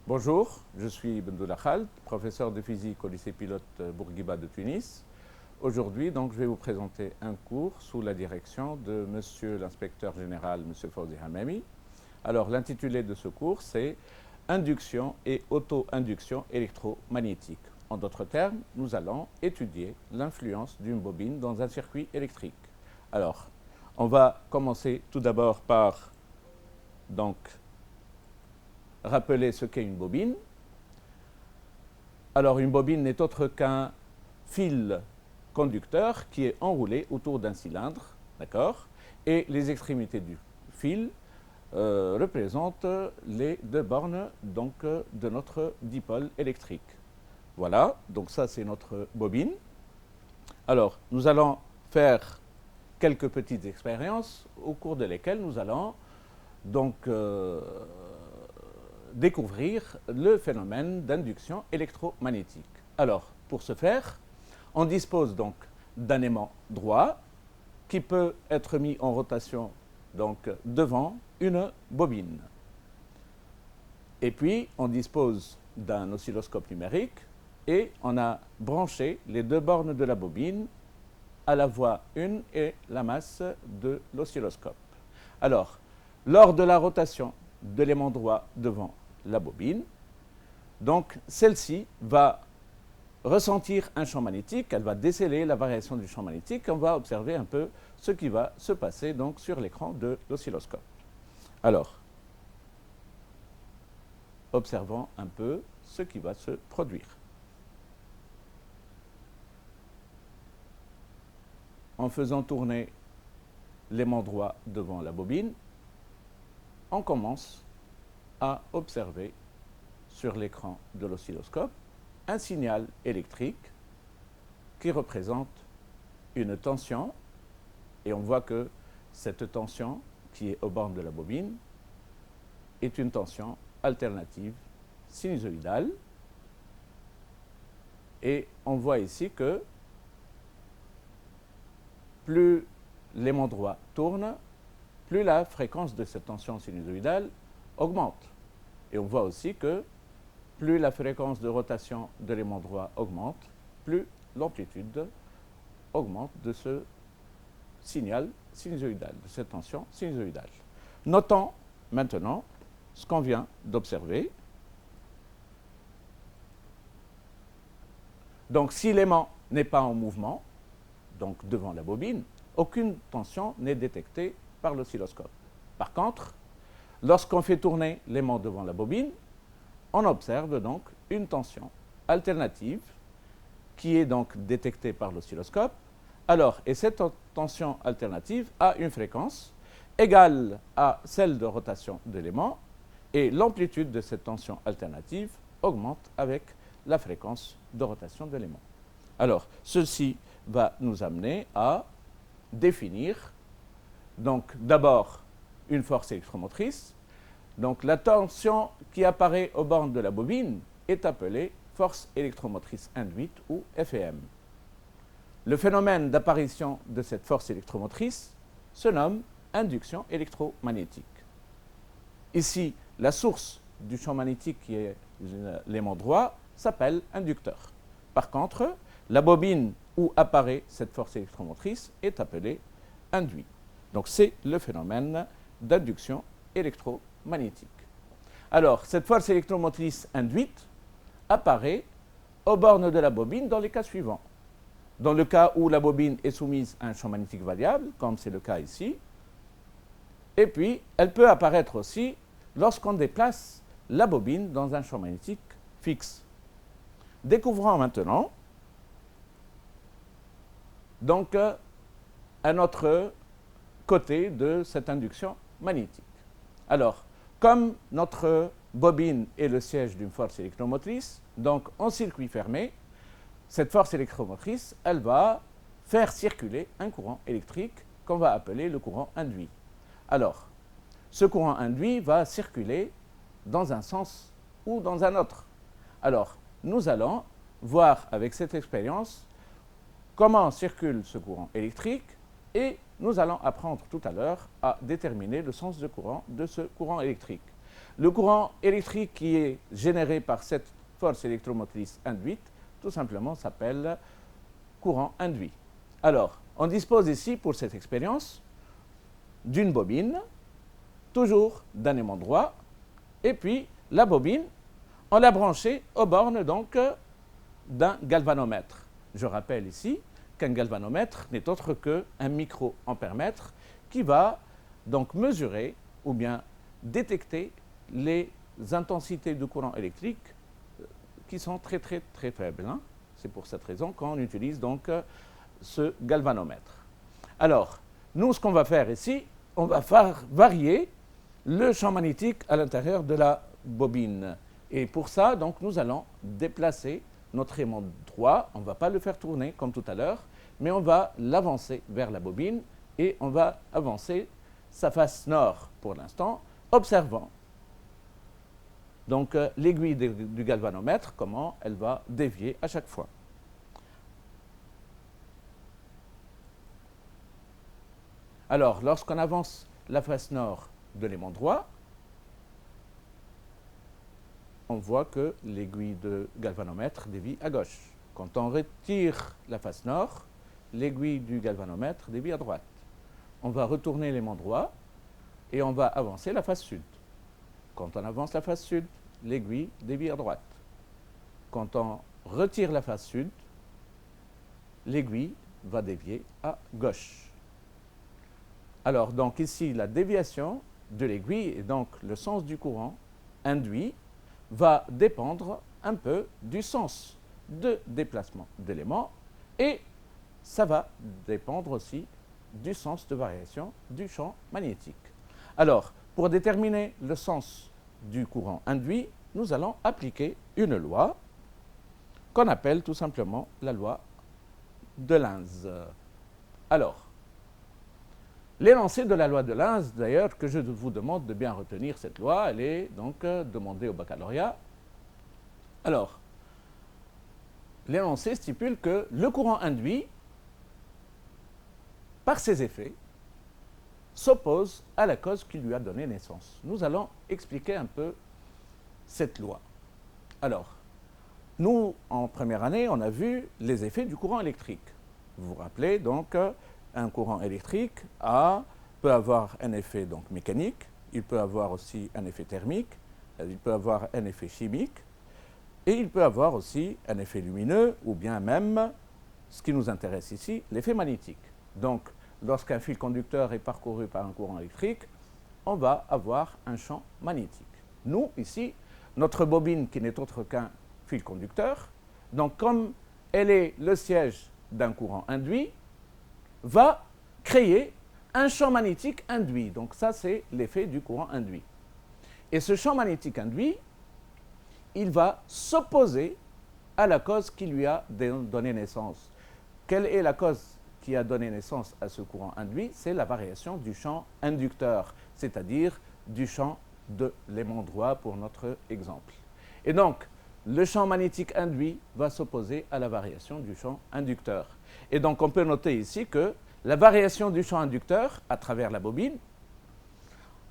Bonjour, je suis Bendoula Khald, professeur de physique au lycée pilote Bourguiba de Tunis. Aujourd'hui, donc, je vais vous présenter un cours sous la direction de Monsieur l'inspecteur général, Monsieur Fawzi Hamami. Alors, l'intitulé de ce cours, c'est Induction et auto-induction électromagnétique. En d'autres termes, nous allons étudier l'influence d'une bobine dans un circuit électrique. Alors, on va commencer tout d'abord par donc rappeler ce qu'est une bobine. Alors, une bobine n'est autre qu'un fil conducteur qui est enroulé autour d'un cylindre, d'accord? Et les extrémités du fil représentent les deux bornes donc, de notre dipôle électrique. Voilà, donc ça c'est notre bobine. Alors, nous allons faire quelques petites expériences au cours de lesquelles nous allons donc découvrir le phénomène d'induction électromagnétique. Alors, pour ce faire, on dispose donc d'un aimant droit qui peut être mis en rotation donc devant une bobine. Et puis, on dispose d'un oscilloscope numérique et on a branché les deux bornes de la bobine à la voie 1 et la masse de l'oscilloscope. Alors, lors de la rotation de l'aimant droit devant la bobine, donc celle-ci va ressentir un champ magnétique, elle va déceler la variation du champ magnétique, on va observer un peu ce qui va se passer donc sur l'écran de l'oscilloscope. Alors, observons un peu ce qui va se produire. En faisant tourner l'aimant droit devant la bobine, on commence à observer sur l'écran de l'oscilloscope un signal électrique qui représente une tension, et on voit que cette tension qui est aux bornes de la bobine est une tension alternative sinusoïdale, et on voit ici que plus l'aimant droit tourne, plus la fréquence de cette tension sinusoïdale augmente. Et on voit aussi que plus la fréquence de rotation de l'aimant droit augmente, plus l'amplitude augmente de ce signal sinusoïdal, de cette tension sinusoïdale. Notons maintenant ce qu'on vient d'observer. Donc, si l'aimant n'est pas en mouvement, donc devant la bobine, aucune tension n'est détectée par l'oscilloscope. Par contre, lorsqu'on fait tourner l'aimant devant la bobine, on observe donc une tension alternative qui est donc détectée par l'oscilloscope. Alors, et cette tension alternative a une fréquence égale à celle de rotation de l'aimant, et l'amplitude de cette tension alternative augmente avec la fréquence de rotation de l'aimant. Alors, ceci va nous amener à définir donc d'abord une force électromotrice. Donc la tension qui apparaît aux bornes de la bobine est appelée force électromotrice induite ou FEM. Le phénomène d'apparition de cette force électromotrice se nomme induction électromagnétique. Ici, la source du champ magnétique qui est l'aimant droit s'appelle inducteur. Par contre, la bobine où apparaît cette force électromotrice est appelée induit. Donc c'est le phénomène d'induction électromagnétique. Alors, cette force électromotrice induite apparaît aux bornes de la bobine dans les cas suivants. Dans le cas où la bobine est soumise à un champ magnétique variable, comme c'est le cas ici, et puis elle peut apparaître aussi lorsqu'on déplace la bobine dans un champ magnétique fixe. Découvrons maintenant donc un autre côté de cette induction magnétique. Alors, comme notre bobine est le siège d'une force électromotrice, donc en circuit fermé, cette force électromotrice, elle va faire circuler un courant électrique qu'on va appeler le courant induit. Alors, ce courant induit va circuler dans un sens ou dans un autre. Alors, nous allons voir avec cette expérience comment circule ce courant électrique et nous allons apprendre tout à l'heure à déterminer le sens de courant de ce courant électrique. Le courant électrique qui est généré par cette force électromotrice induite, tout simplement s'appelle courant induit. Alors, on dispose ici, pour cette expérience, d'une bobine, toujours d'un aimant droit, et puis la bobine, on l'a branchée aux bornes donc d'un galvanomètre. Je rappelle ici qu'un galvanomètre n'est autre qu'un microampèremètre qui va donc mesurer ou bien détecter les intensités de courant électrique qui sont très faibles. Hein. C'est pour cette raison qu'on utilise donc ce galvanomètre. Alors, nous, ce qu'on va faire ici, on va faire varier le champ magnétique à l'intérieur de la bobine. Et pour ça, donc, nous allons déplacer notre aimant droit. On ne va pas le faire tourner comme tout à l'heure, mais on va l'avancer vers la bobine et on va avancer sa face nord pour l'instant, observant donc l'aiguille du galvanomètre, comment elle va dévier à chaque fois. Alors, lorsqu'on avance la face nord de l'aimant droit, on voit que l'aiguille de galvanomètre dévie à gauche. Quand on retire la face nord, l'aiguille du galvanomètre dévie à droite. On va retourner l'aimant droit et on va avancer la face sud. Quand on avance la face sud, l'aiguille dévie à droite. Quand on retire la face sud, l'aiguille va dévier à gauche. Alors, donc ici, la déviation de l'aiguille et donc le sens du courant induit va dépendre un peu du sens de déplacement d'éléments et ça va dépendre aussi du sens de variation du champ magnétique. Alors, pour déterminer le sens du courant induit, nous allons appliquer une loi qu'on appelle tout simplement la loi de Lenz. Alors, l'énoncé de la loi de Lenz, d'ailleurs, que je vous demande de bien retenir cette loi, elle est donc demandée au baccalauréat. Alors, l'énoncé stipule que le courant induit, par ses effets, s'oppose à la cause qui lui a donné naissance. Nous allons expliquer un peu cette loi. Alors, nous, en première année, on a vu les effets du courant électrique. Vous vous rappelez donc, un courant électrique peut avoir un effet donc, mécanique, il peut avoir aussi un effet thermique, il peut avoir un effet chimique, et il peut avoir aussi un effet lumineux, ou bien même, ce qui nous intéresse ici, l'effet magnétique. Donc, lorsqu'un fil conducteur est parcouru par un courant électrique, on va avoir un champ magnétique. Nous, ici, notre bobine, qui n'est autre qu'un fil conducteur, donc comme elle est le siège d'un courant induit, va créer un champ magnétique induit. Donc ça, c'est l'effet du courant induit. Et ce champ magnétique induit, il va s'opposer à la cause qui lui a donné naissance. Quelle est la cause qui a donné naissance à ce courant induit? C'est la variation du champ inducteur, c'est-à-dire du champ de l'aimant droit pour notre exemple. Et donc, le champ magnétique induit va s'opposer à la variation du champ inducteur. Et donc, on peut noter ici que la variation du champ inducteur à travers la bobine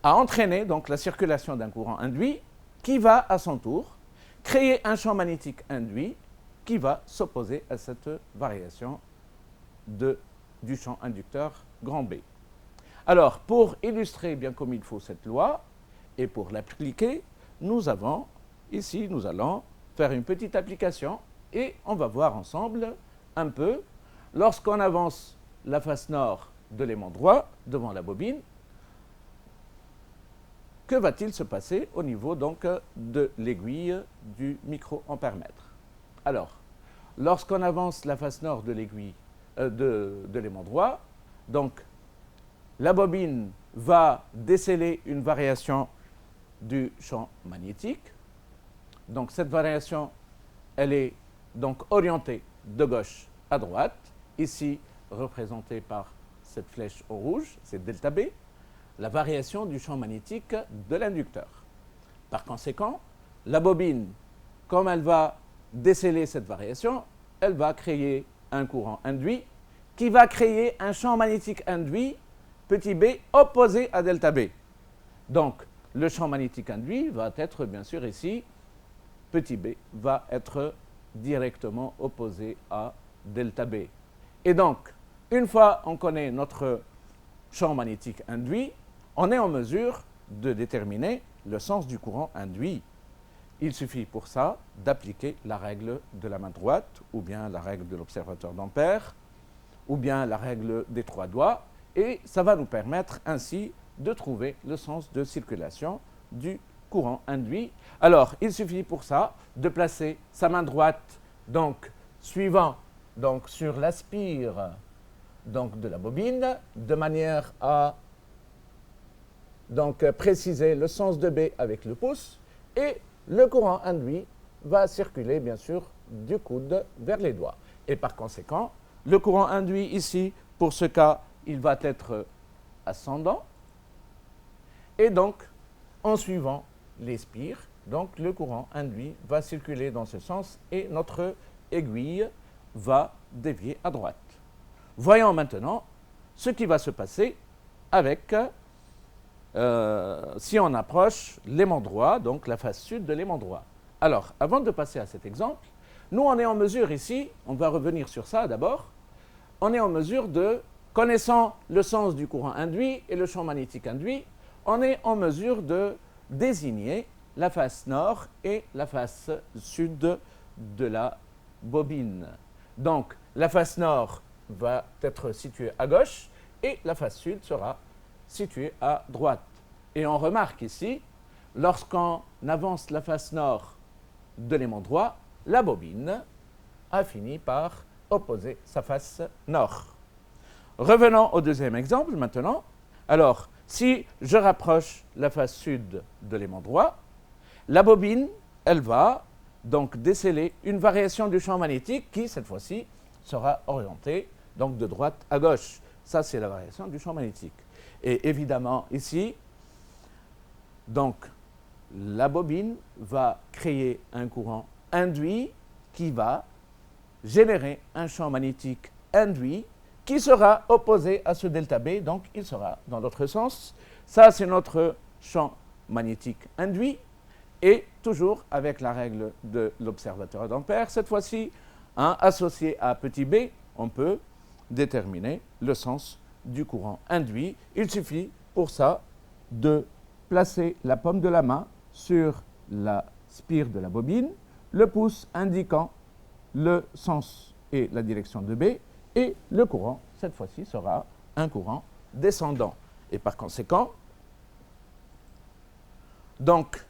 a entraîné donc la circulation d'un courant induit qui va, à son tour, créer un champ magnétique induit qui va s'opposer à cette variation du champ inducteur grand B. Alors, pour illustrer bien comme il faut cette loi et pour l'appliquer, nous allons faire une petite application et on va voir ensemble un peu, lorsqu'on avance la face nord de l'aimant droit devant la bobine, que va-t-il se passer au niveau donc de l'aiguille du microampèremètre? Alors, lorsqu'on avance la face nord de l'aiguille de l'aimant droit, donc la bobine va déceler une variation du champ magnétique. Donc cette variation, elle est donc orientée de gauche à droite, ici représentée par cette flèche en rouge, c'est delta B, la variation du champ magnétique de l'inducteur. Par conséquent, la bobine, comme elle va déceler cette variation, elle va créer un courant induit qui va créer un champ magnétique induit, petit b, opposé à delta B. Donc, le champ magnétique induit va être, bien sûr, ici, petit b va être directement opposé à delta B. Et donc, une fois on connaît notre champ magnétique induit, on est en mesure de déterminer le sens du courant induit. Il suffit pour ça d'appliquer la règle de la main droite, ou bien la règle de l'observateur d'Ampère, ou bien la règle des trois doigts, et ça va nous permettre ainsi de trouver le sens de circulation du courant induit. Alors, il suffit pour ça de placer sa main droite, donc suivant donc, sur la spire donc, de la bobine, de manière à donc, préciser le sens de B avec le pouce, et le courant induit va circuler, bien sûr, du coude vers les doigts. Et par conséquent, le courant induit ici, pour ce cas, il va être ascendant. Et donc, en suivant les spires, donc le courant induit va circuler dans ce sens et notre aiguille va dévier à droite. Voyons maintenant ce qui va se passer avec, si on approche l'aimant droit, donc la face sud de l'aimant droit. Alors, avant de passer à cet exemple, nous on est en mesure ici, on va revenir sur ça d'abord, on est en mesure de, connaissant le sens du courant induit et le champ magnétique induit, on est en mesure de désigner la face nord et la face sud de la bobine. Donc, la face nord va être située à gauche et la face sud sera située à droite. Et on remarque ici, lorsqu'on avance la face nord de l'aimant droit, la bobine a fini par opposer sa face nord. Revenons au deuxième exemple maintenant. Alors, si je rapproche la face sud de l'aimant droit, la bobine, elle va donc déceler une variation du champ magnétique qui, cette fois-ci, sera orientée donc de droite à gauche. Ça, c'est la variation du champ magnétique. Et évidemment, ici, donc, la bobine va créer un courant induit qui va générer un champ magnétique induit qui sera opposé à ce delta B, donc il sera dans l'autre sens. Ça, c'est notre champ magnétique induit, et toujours avec la règle de l'observateur d'Ampère, cette fois-ci, associé à petit b, on peut déterminer le sens du courant induit. Il suffit pour ça de placer la paume de la main sur la spire de la bobine, le pouce indiquant le sens et la direction de B, et le courant, cette fois-ci, sera un courant descendant. Et par conséquent, donc,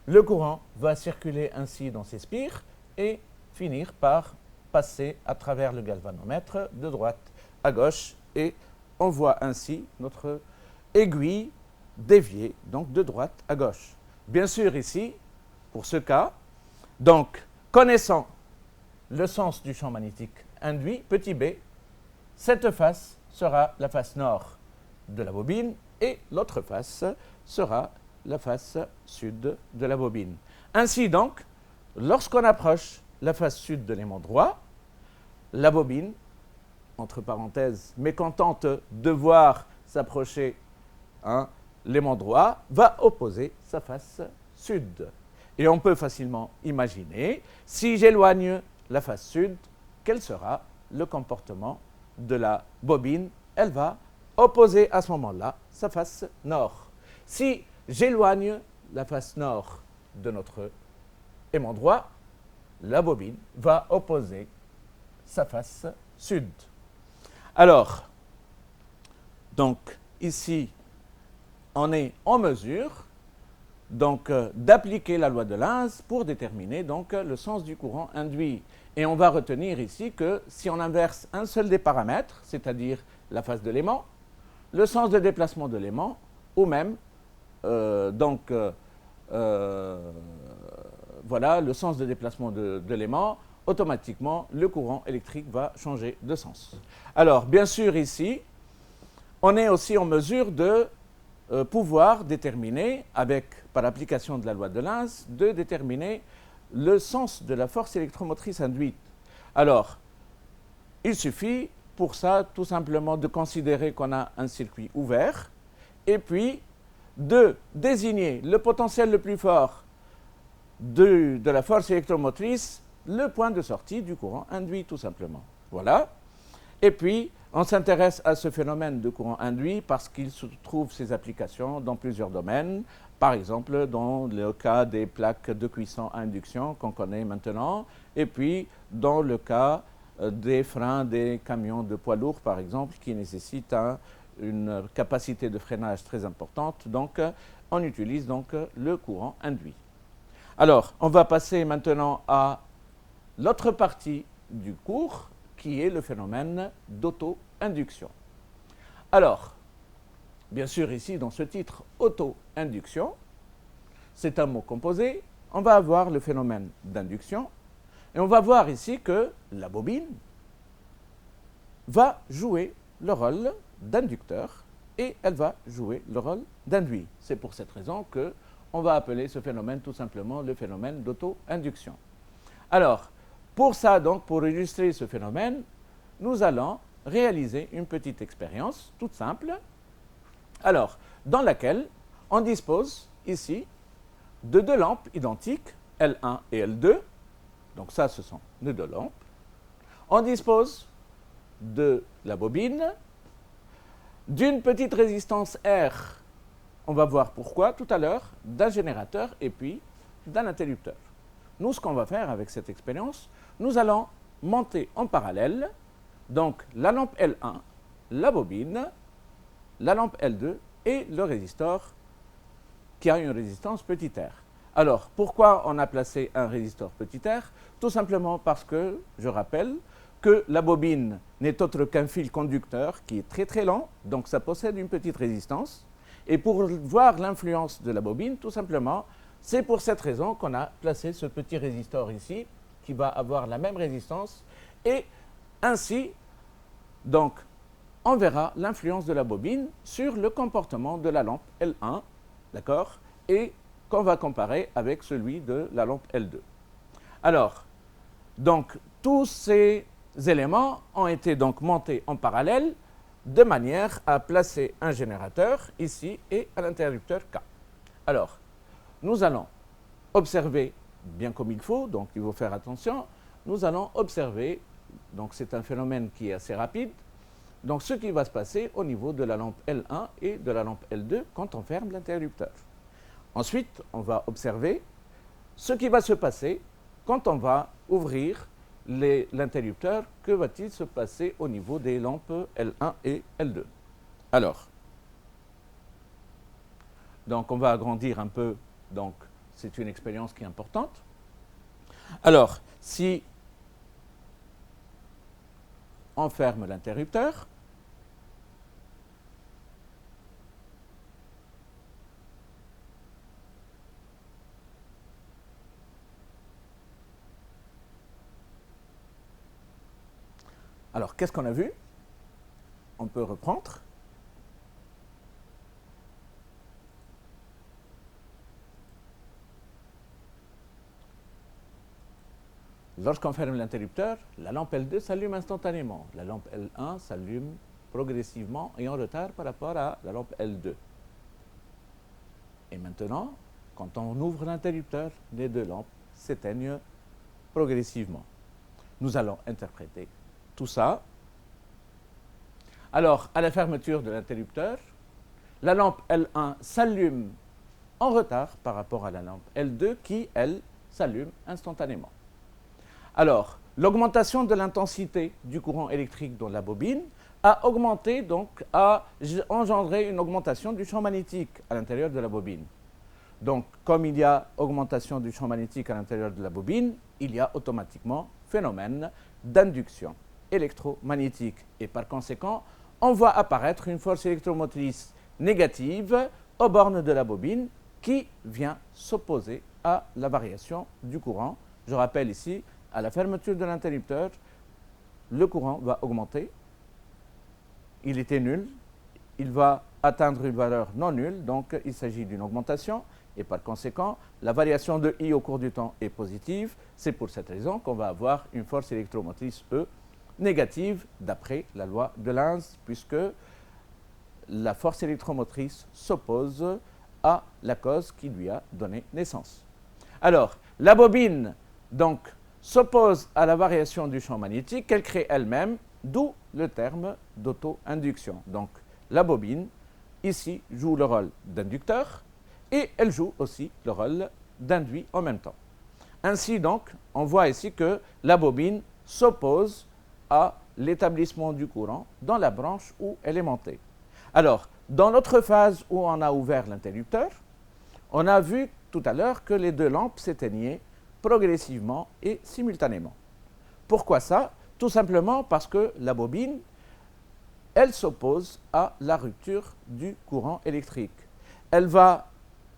le courant va circuler ainsi dans ces spires et finir par passer à travers le galvanomètre de droite à gauche, et on voit ainsi notre aiguille dévier donc de droite à gauche. Bien sûr ici, pour ce cas, donc connaissant le sens du champ magnétique induit, petit b, cette face sera la face nord de la bobine et l'autre face sera la face sud de la bobine. Ainsi donc, lorsqu'on approche la face sud de l'aimant droit, la bobine, entre parenthèses, mécontente de voir s'approcher l'aimant droit, va opposer sa face sud. Et on peut facilement imaginer, si j'éloigne la face sud, quel sera le comportement de la bobine? Elle va opposer à ce moment-là sa face nord. Si j'éloigne la face nord de notre aimant droit, la bobine va opposer sa face sud. Alors, donc ici, on est en mesure donc d'appliquer la loi de Lenz pour déterminer donc le sens du courant induit. Et on va retenir ici que si on inverse un seul des paramètres, c'est-à-dire la face de l'aimant, le sens de déplacement de l'aimant, ou même voilà le sens de déplacement de l'aimant, automatiquement le courant électrique va changer de sens. Alors bien sûr ici, on est aussi en mesure de pouvoir déterminer, par l'application de la loi de Lenz, de déterminer le sens de la force électromotrice induite. Alors, il suffit pour ça tout simplement de considérer qu'on a un circuit ouvert et puis de désigner le potentiel le plus fort de la force électromotrice, le point de sortie du courant induit, tout simplement. Voilà. Et puis, on s'intéresse à ce phénomène de courant induit parce qu'il se trouve ses applications dans plusieurs domaines. Par exemple, dans le cas des plaques de cuisson à induction qu'on connaît maintenant, et puis dans le cas des freins des camions de poids lourds, par exemple, qui nécessitent une capacité de freinage très importante. Donc, on utilise donc le courant induit. Alors, on va passer maintenant à l'autre partie du cours, qui est le phénomène d'auto-induction. Alors, bien sûr, ici, dans ce titre, auto-induction, c'est un mot composé. On va avoir le phénomène d'induction. Et on va voir ici que la bobine va jouer le rôle d'inducteur et elle va jouer le rôle d'induit. C'est pour cette raison qu'on va appeler ce phénomène tout simplement le phénomène d'auto-induction. Alors, pour ça, donc, pour illustrer ce phénomène, nous allons réaliser une petite expérience toute simple, alors, dans laquelle on dispose ici de deux lampes identiques, L1 et L2. Donc ça, ce sont nos deux lampes. On dispose de la bobine, d'une petite résistance R, on va voir pourquoi tout à l'heure, d'un générateur et puis d'un interrupteur. Nous, ce qu'on va faire avec cette expérience, nous allons monter en parallèle donc la lampe L1, la bobine, la lampe L2 et le résistor qui a une résistance petit r. Alors, pourquoi on a placé un résistor petit r? Tout simplement parce que, je rappelle, que la bobine n'est autre qu'un fil conducteur qui est très très lent, donc ça possède une petite résistance. Et pour voir l'influence de la bobine, tout simplement, c'est pour cette raison qu'on a placé ce petit résistor ici, qui va avoir la même résistance. Et ainsi, donc, on verra l'influence de la bobine sur le comportement de la lampe L1, d'accord, et qu'on va comparer avec celui de la lampe L2. Alors, donc, tous ces éléments ont été donc montés en parallèle de manière à placer un générateur ici et un interrupteur K. Alors, nous allons observer bien comme il faut, donc il faut faire attention, nous allons observer, donc c'est un phénomène qui est assez rapide, donc ce qui va se passer au niveau de la lampe L1 et de la lampe L2 quand on ferme l'interrupteur. Ensuite, on va observer ce qui va se passer quand on va ouvrir l'interrupteur. Que va-t-il se passer au niveau des lampes L1 et L2? Alors, donc on va agrandir un peu, donc c'est une expérience qui est importante. Alors, si on ferme l'interrupteur, alors, qu'est-ce qu'on a vu? On peut reprendre. Lorsqu'on ferme l'interrupteur, la lampe L2 s'allume instantanément. La lampe L1 s'allume progressivement et en retard par rapport à la lampe L2. Et maintenant, quand on ouvre l'interrupteur, les deux lampes s'éteignent progressivement. Nous allons interpréter tout ça. Alors, à la fermeture de l'interrupteur, la lampe L1 s'allume en retard par rapport à la lampe L2 qui, elle, s'allume instantanément. Alors, l'augmentation de l'intensité du courant électrique dans la bobine a augmenté, donc a engendré une augmentation du champ magnétique à l'intérieur de la bobine. Donc, comme il y a augmentation du champ magnétique à l'intérieur de la bobine, il y a automatiquement phénomène d'induction électromagnétique. Et par conséquent, on voit apparaître une force électromotrice négative aux bornes de la bobine qui vient s'opposer à la variation du courant. Je rappelle ici, à la fermeture de l'interrupteur, le courant va augmenter. Il était nul. Il va atteindre une valeur non nulle, donc il s'agit d'une augmentation. Et par conséquent, la variation de I au cours du temps est positive. C'est pour cette raison qu'on va avoir une force électromotrice E négative d'après la loi de Lenz, puisque la force électromotrice s'oppose à la cause qui lui a donné naissance. Alors, la bobine, donc, s'oppose à la variation du champ magnétique qu'elle crée elle-même, d'où le terme d'auto-induction. Donc, la bobine, ici, joue le rôle d'inducteur et elle joue aussi le rôle d'induit en même temps. Ainsi, donc, on voit ici que la bobine s'oppose à l'établissement du courant dans la branche où elle est montée. Alors, dans notre phase où on a ouvert l'interrupteur, on a vu tout à l'heure que les deux lampes s'éteignaient progressivement et simultanément. Pourquoi ça? Tout simplement parce que la bobine, elle s'oppose à la rupture du courant électrique. Elle va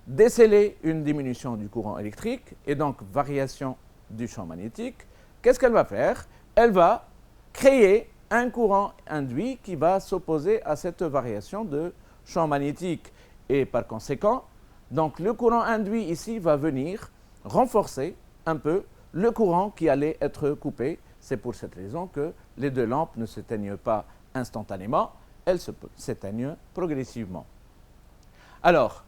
déceler une diminution du courant électrique et donc variation du champ magnétique. Qu'est-ce qu'elle va faire? Elle va créer un courant induit qui va s'opposer à cette variation de champ magnétique. Et par conséquent, donc le courant induit ici va venir renforcer un peu le courant qui allait être coupé. C'est pour cette raison que les deux lampes ne s'éteignent pas instantanément, elles s'éteignent progressivement. Alors,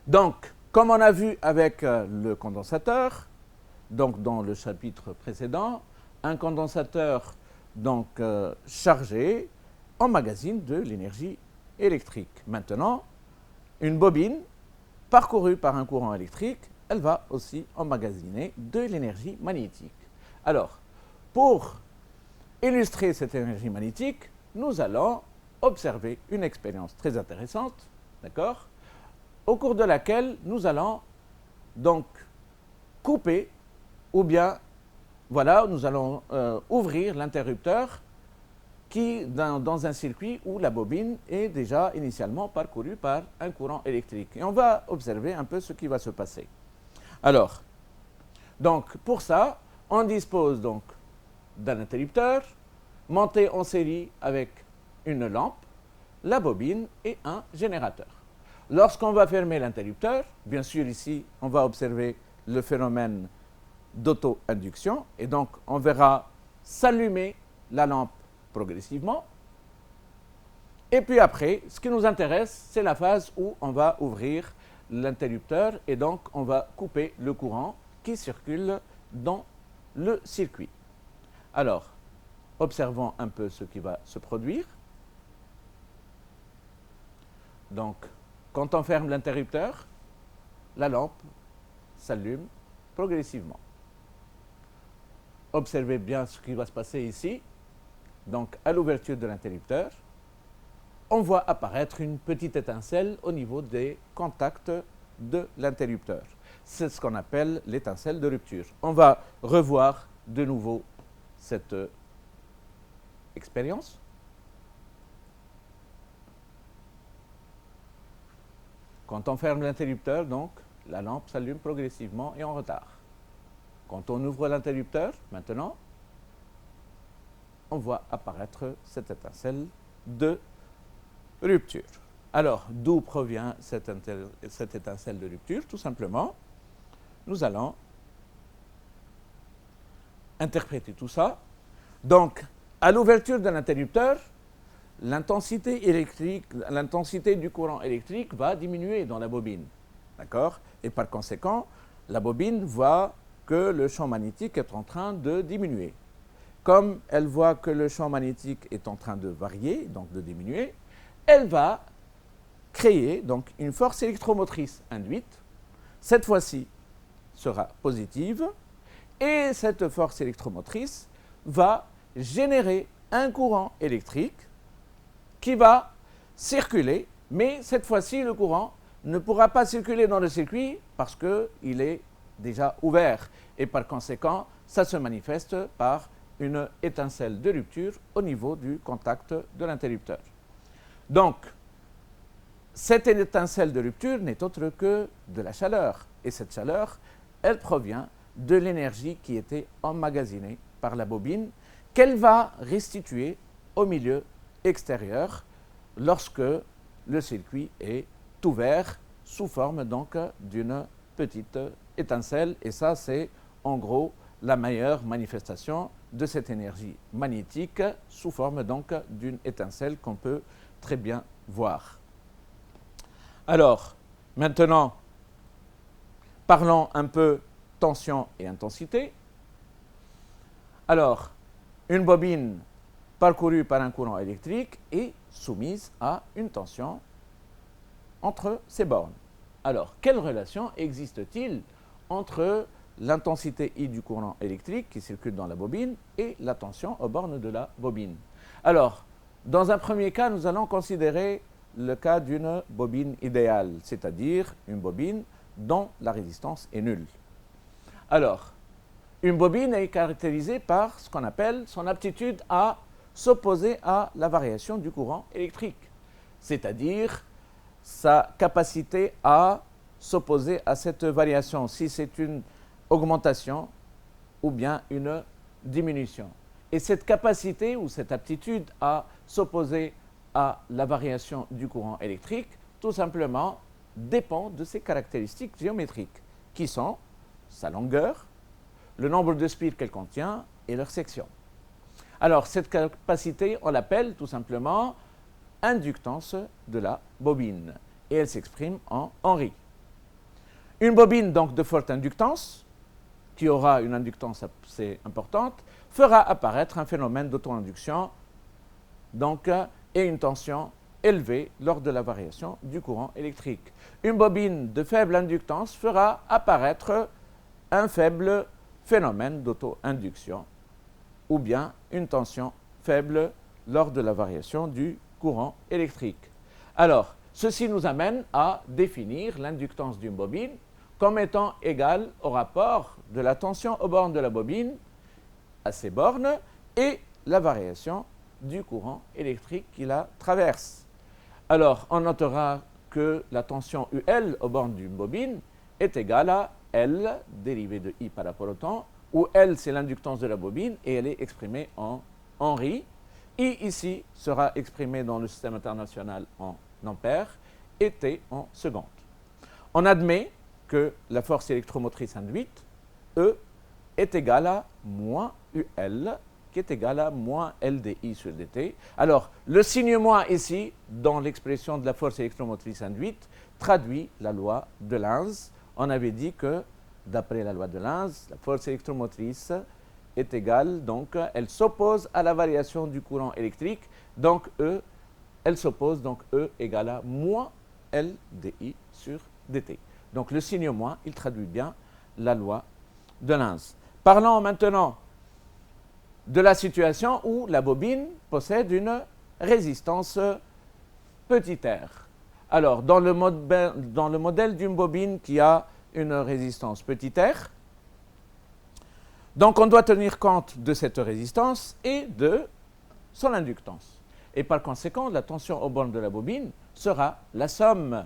donc, comme on a vu avec le condensateur, donc dans le chapitre précédent, un condensateur donc chargé emmagasine de l'énergie électrique. Maintenant, une bobine parcourue par un courant électrique, elle va aussi emmagasiner de l'énergie magnétique. Alors, pour illustrer cette énergie magnétique, nous allons observer une expérience très intéressante, d'accord, au cours de laquelle nous allons donc couper ou bien, voilà, nous allons ouvrir l'interrupteur qui dans un circuit où la bobine est déjà initialement parcourue par un courant électrique. Et on va observer un peu ce qui va se passer. Alors, donc pour ça, on dispose donc d'un interrupteur monté en série avec une lampe, la bobine et un générateur. Lorsqu'on va fermer l'interrupteur, bien sûr ici on va observer le phénomène d'auto-induction et donc on verra s'allumer la lampe progressivement. Et puis après, ce qui nous intéresse, c'est la phase où on va ouvrir l'interrupteur et donc on va couper le courant qui circule dans le circuit. Alors, observons un peu ce qui va se produire. Donc, quand on ferme l'interrupteur, la lampe s'allume progressivement. Observez bien ce qui va se passer ici. Donc, à l'ouverture de l'interrupteur, on voit apparaître une petite étincelle au niveau des contacts de l'interrupteur. C'est ce qu'on appelle l'étincelle de rupture. On va revoir de nouveau cette expérience. Quand on ferme l'interrupteur, donc, la lampe s'allume progressivement et en retard. Quand on ouvre l'interrupteur, maintenant, on voit apparaître cette étincelle de rupture. Alors, d'où provient cette étincelle de rupture? Tout simplement, nous allons interpréter tout ça. Donc, à l'ouverture de l'interrupteur, l'intensité électrique, l'intensité du courant électrique va diminuer dans la bobine. D'accord? Et par conséquent, la bobine voit que le champ magnétique est en train de diminuer. Comme elle voit que le champ magnétique est en train de varier, donc de diminuer, elle va créer donc une force électromotrice induite. Cette fois-ci sera positive et cette force électromotrice va générer un courant électrique qui va circuler, mais cette fois-ci le courant ne pourra pas circuler dans le circuit parce qu'il est déjà ouvert et par conséquent ça se manifeste par une étincelle de rupture au niveau du contact de l'interrupteur. Donc, cette étincelle de rupture n'est autre que de la chaleur. Et cette chaleur, elle provient de l'énergie qui était emmagasinée par la bobine, qu'elle va restituer au milieu extérieur lorsque le circuit est ouvert sous forme donc d'une petite étincelle. Et ça, c'est en gros la meilleure manifestation de cette énergie magnétique sous forme donc d'une étincelle qu'on peut très bien voir. Alors, maintenant, parlons un peu tension et intensité. Alors, une bobine parcourue par un courant électrique est soumise à une tension entre ses bornes. Alors, quelle relation existe-t-il entre l'intensité I du courant électrique qui circule dans la bobine et la tension aux bornes de la bobine? Alors, dans un premier cas, nous allons considérer le cas d'une bobine idéale, c'est-à-dire une bobine dont la résistance est nulle. Alors, une bobine est caractérisée par ce qu'on appelle son aptitude à s'opposer à la variation du courant électrique, c'est-à-dire sa capacité à s'opposer à cette variation, si c'est une augmentation ou bien une diminution. Et cette capacité ou cette aptitude à s'opposer à la variation du courant électrique, tout simplement, dépend de ses caractéristiques géométriques, qui sont sa longueur, le nombre de spires qu'elle contient et leur section. Alors, cette capacité, on l'appelle tout simplement inductance de la bobine, et elle s'exprime en Henry. Une bobine donc de forte inductance, qui aura une inductance assez importante, fera apparaître un phénomène d'auto-induction donc, et une tension élevée lors de la variation du courant électrique. Une bobine de faible inductance fera apparaître un faible phénomène d'auto-induction ou bien une tension faible lors de la variation du courant électrique. Alors, ceci nous amène à définir l'inductance d'une bobine comme étant égale au rapport de la tension aux bornes de la bobine à ses bornes et la variation du courant électrique qui la traverse. Alors, on notera que la tension UL aux bornes d'une bobine est égale à L dérivée de I par rapport au temps, où L c'est l'inductance de la bobine et elle est exprimée en Henry. I ici sera exprimée dans le système international en ampères et T en secondes. On admet que la force électromotrice induite, E, est égale à moins UL, qui est égale à moins LdI sur dt. Alors, le signe moins ici, dans l'expression de la force électromotrice induite, traduit la loi de Lenz. On avait dit que, d'après la loi de Lenz, la force électromotrice est égale, donc, elle s'oppose à la variation du courant électrique, donc E, elle s'oppose, donc E égale à moins LdI sur dt. Donc, le signe moins, il traduit bien la loi de Lenz. Parlons maintenant de la situation où la bobine possède une résistance petit r. Alors, dans le modèle d'une bobine qui a une résistance petit r, donc on doit tenir compte de cette résistance et de son inductance. Et par conséquent, la tension aux bornes de la bobine sera la somme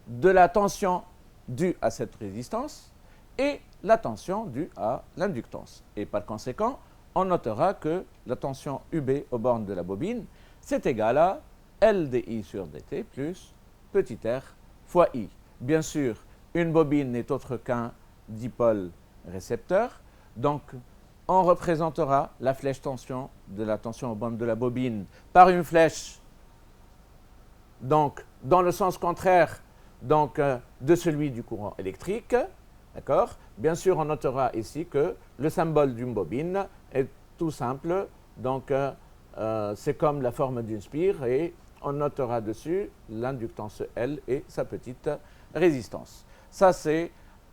de la tension due à cette résistance et la tension due à l'inductance. Et par conséquent, on notera que la tension UB aux bornes de la bobine, c'est égal à LdI sur dt plus petit r fois I. Bien sûr, une bobine n'est autre qu'un dipôle récepteur, donc on représentera la flèche tension de la tension aux bornes de la bobine par une flèche donc, dans le sens contraire donc, de celui du courant électrique. D'accord ? Bien sûr, on notera ici que le symbole d'une bobine est tout simple, donc c'est comme la forme d'une spire et on notera dessus l'inductance L et sa petite résistance. Ça, c'est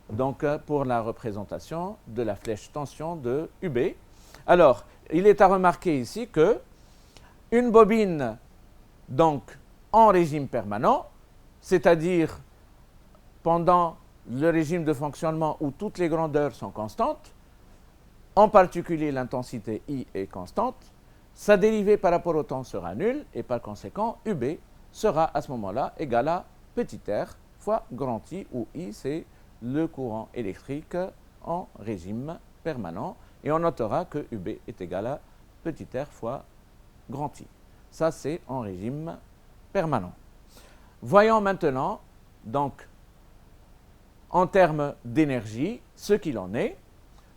donc pour la représentation de la flèche tension de UB. Alors, il est à remarquer ici que une bobine donc en régime permanent, c'est-à-dire pendant le régime de fonctionnement où toutes les grandeurs sont constantes, en particulier l'intensité I est constante, sa dérivée par rapport au temps sera nulle et par conséquent UB sera à ce moment-là égal à petit r fois grand I, où I c'est le courant électrique en régime permanent et on notera que UB est égal à petit r fois grand I. Ça c'est en régime permanent. Voyons maintenant donc en termes d'énergie, ce qu'il en est.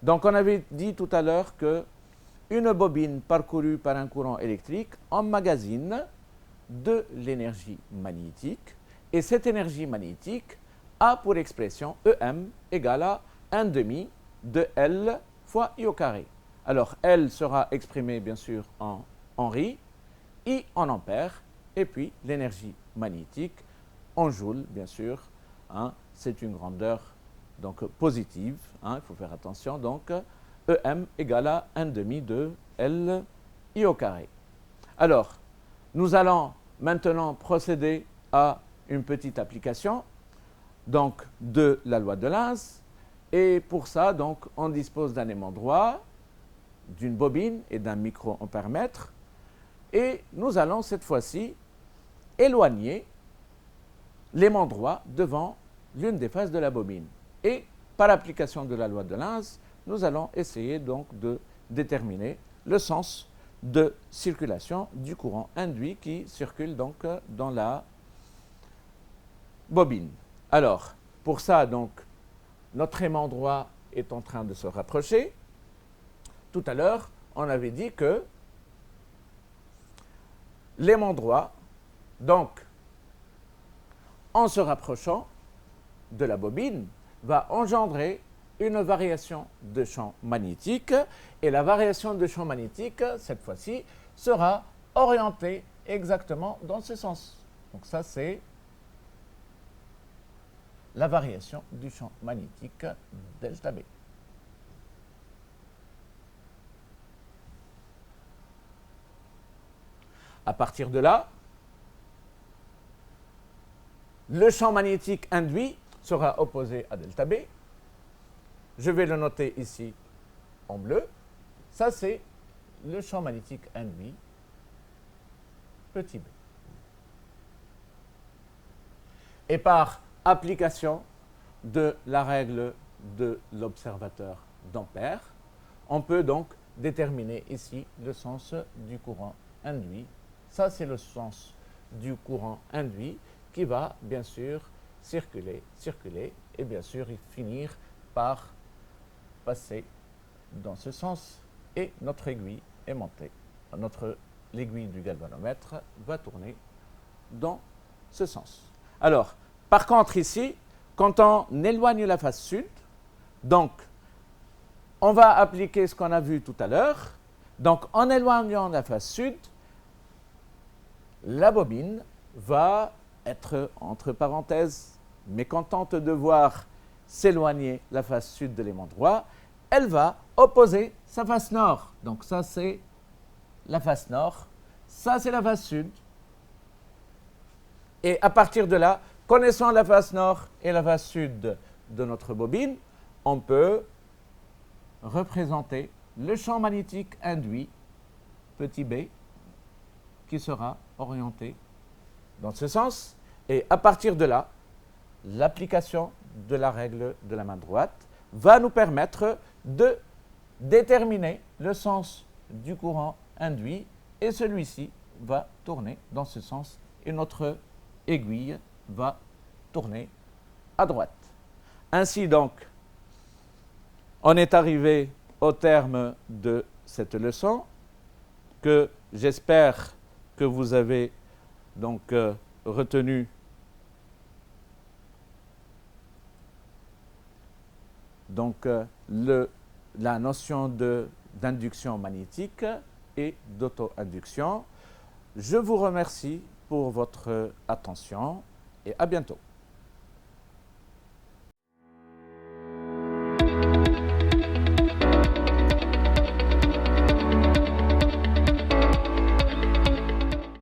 Donc, on avait dit tout à l'heure qu'une bobine parcourue par un courant électrique emmagasine de l'énergie magnétique Et cette énergie magnétique a pour expression EM égale à 1/2 de L fois I au carré. Alors, L sera exprimé bien sûr en Henri, I en ampères, et puis l'énergie magnétique en joules, bien sûr. Hein, c'est une grandeur donc positive, hein, il faut faire attention. Donc, EM égale à 1/2 de L I au carré. Alors, nous allons maintenant procéder à une petite application donc, de la loi de Lenz. Et pour ça, donc, on dispose d'un aimant droit, d'une bobine et d'un micro-ampèremètre. Et nous allons cette fois-ci éloigner l'aimant droit devant l'une des faces de la bobine. Et par application de la loi de Lenz, nous allons essayer donc de déterminer le sens de circulation du courant induit qui circule donc dans la bobine. Alors, pour ça, donc, notre aimant droit est en train de se rapprocher. Tout à l'heure, on avait dit que l'aimant droit, donc, en se rapprochant de la bobine, va engendrer une variation de champ magnétique. Et la variation de champ magnétique, cette fois-ci, sera orientée exactement dans ce sens. Donc ça, c'est la variation du champ magnétique delta B. À partir de là, le champ magnétique induit sera opposé à delta B. Je vais le noter ici en bleu. Ça, c'est le champ magnétique induit, petit b. Et par application de la règle de l'observateur d'Ampère, on peut donc déterminer ici le sens du courant induit. Ça, c'est le sens du courant induit qui va, bien sûr, circuler, et bien sûr, finir par passer dans ce sens. Et notre aiguille aimantée, l'aiguille du galvanomètre, va tourner dans ce sens. Alors, par contre, ici, quand on éloigne la face sud, donc, on va appliquer ce qu'on a vu tout à l'heure. Donc, en éloignant la face sud, la bobine va être, entre parenthèses, mécontente de voir s'éloigner la face sud de l'aimant droit. Elle va opposer sa face nord. Donc, ça, c'est la face nord. Ça, c'est la face sud. Et à partir de là, connaissant la face nord et la face sud de notre bobine, on peut représenter le champ magnétique induit, petit b, qui sera orienté dans ce sens. Et à partir de là, l'application de la règle de la main droite va nous permettre de déterminer le sens du courant induit et celui-ci va tourner dans ce sens et notre aiguille va tourner à droite. Ainsi donc, on est arrivé au terme de cette leçon que j'espère que vous avez donc retenu donc la notion d'induction magnétique et d'auto-induction. Je vous remercie pour votre attention et à bientôt.